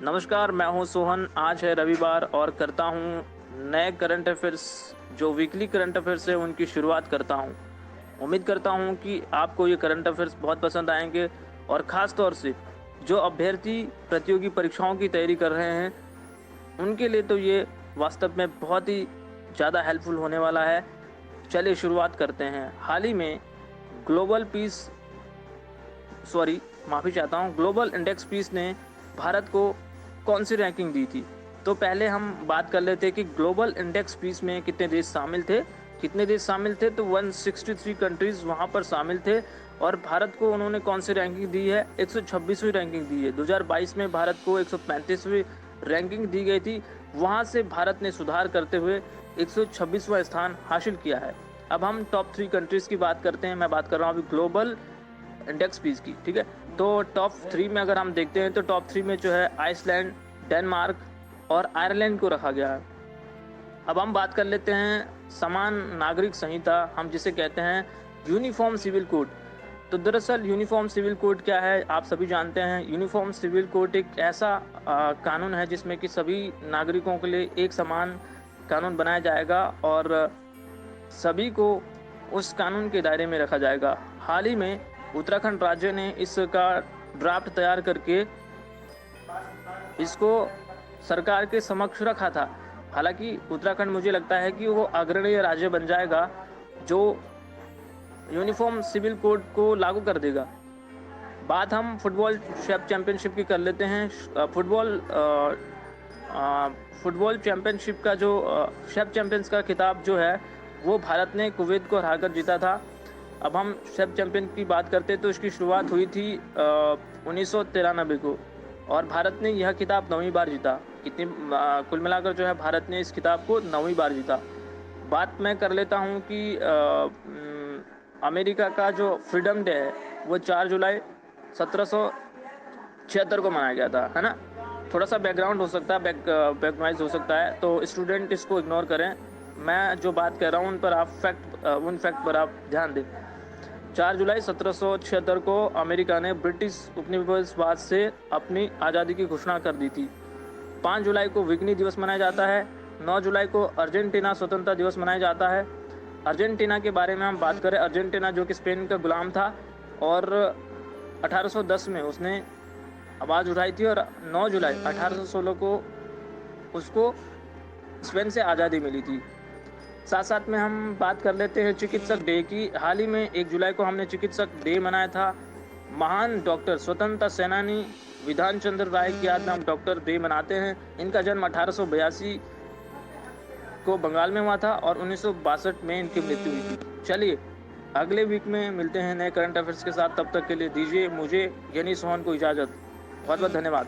नमस्कार, मैं हूं सोहन। आज है रविवार और करता हूं नए करंट अफ़ेयर्स जो वीकली करंट अफ़ेयर्स है उनकी शुरुआत करता हूं। उम्मीद करता हूं कि आपको ये करंट अफ़ेयर्स बहुत पसंद आएँगे और ख़ास तौर से जो अभ्यर्थी प्रतियोगी परीक्षाओं की तैयारी कर रहे हैं, उनके लिए तो ये वास्तव में बहुत ही ज़्यादा हेल्पफुल होने वाला है। चलिए शुरुआत करते हैं। हाल ही में ग्लोबल पीस सॉरी माफ़ी चाहता हूँ, ग्लोबल इंडेक्स पीस ने भारत को कौन सी रैंकिंग दी थी। तो पहले हम बात कर लेते हैं कि ग्लोबल इंडेक्स पीस में कितने देश शामिल थे। तो 163 कंट्रीज़ वहाँ पर शामिल थे और भारत को उन्होंने कौन सी रैंकिंग दी है, 126वीं रैंकिंग दी है। 2022 में भारत को 135वीं रैंकिंग दी गई थी। वहाँ से भारत ने सुधार करते हुए 126वां स्थान हासिल किया है। अब हम टॉप 3 कंट्रीज़ की बात करते हैं। मैं बात कर रहा हूँ अभी ग्लोबल इंडेक्स पीस की, ठीक है। तो टॉप 3 में अगर हम देखते हैं तो टॉप 3 में जो है आइसलैंड, डेनमार्क और आयरलैंड को रखा गया है। अब हम बात कर लेते हैं समान नागरिक संहिता, हम जिसे कहते हैं यूनिफॉर्म सिविल कोड। तो दरअसल यूनिफॉर्म सिविल कोड क्या है, आप सभी जानते हैं। यूनिफॉर्म सिविल कोड एक ऐसा कानून है जिसमें कि सभी नागरिकों के लिए एक समान कानून बनाया जाएगा और सभी को उस कानून के दायरे में रखा जाएगा। हाल ही में उत्तराखंड राज्य ने इसका ड्राफ्ट तैयार करके इसको सरकार के समक्ष रखा था। हालांकि उत्तराखंड मुझे लगता है कि वो अग्रणीय राज्य बन जाएगा जो यूनिफॉर्म सिविल कोड को लागू कर देगा। बात हम फुटबॉल शेफ चैंपियनशिप की कर लेते हैं। फुटबॉल चैंपियनशिप का जो शेफ चैंपियंस का खिताब जो है वो भारत ने कुवैत को हराकर जीता था। अब हम शेफ चैंपियन की बात करते हैं तो इसकी शुरुआत हुई थी 1993 को और भारत ने यह खिताब 9वीं बार जीता। कुल मिलाकर जो है भारत ने इस खिताब को 9वीं बार जीता। बात मैं कर लेता हूं कि अमेरिका का जो फ्रीडम डे है वो 4 जुलाई 1776 को मनाया गया था, है ना। थोड़ा सा बैकग्राउंड हो सकता है, बैक नॉइज हो सकता है, तो स्टूडेंट इसको इग्नोर करें। मैं जो बात कर रहा हूँ उन फैक्ट पर आप ध्यान दें। 4 जुलाई 1776 को अमेरिका ने ब्रिटिश उपनिवेशवाद से अपनी आज़ादी की घोषणा कर दी थी। 5 जुलाई को विग्नी दिवस मनाया जाता है। 9 जुलाई को अर्जेंटीना स्वतंत्रता दिवस मनाया जाता है। अर्जेंटीना के बारे में हम बात करें, अर्जेंटीना जो कि स्पेन का गुलाम था और 1810 में उसने आवाज़ उठाई थी और 9 जुलाई 1816 को उसको स्पेन से आज़ादी मिली थी। साथ साथ में हम बात कर लेते हैं चिकित्सक डे की। हाल ही में 1 जुलाई को हमने चिकित्सक डे मनाया था। महान डॉक्टर स्वतंत्रता सेनानी विधान चंद्र राय की याद में हम डॉक्टर डे मनाते हैं। इनका जन्म 1882 को बंगाल में हुआ था और 1962 में इनकी मृत्यु हुई थी। चलिए अगले वीक में मिलते हैं नए करंट अफेयर्स के साथ। तब तक के लिए दीजिए मुझे यानी सोहन को इजाज़त। बहुत बहुत धन्यवाद।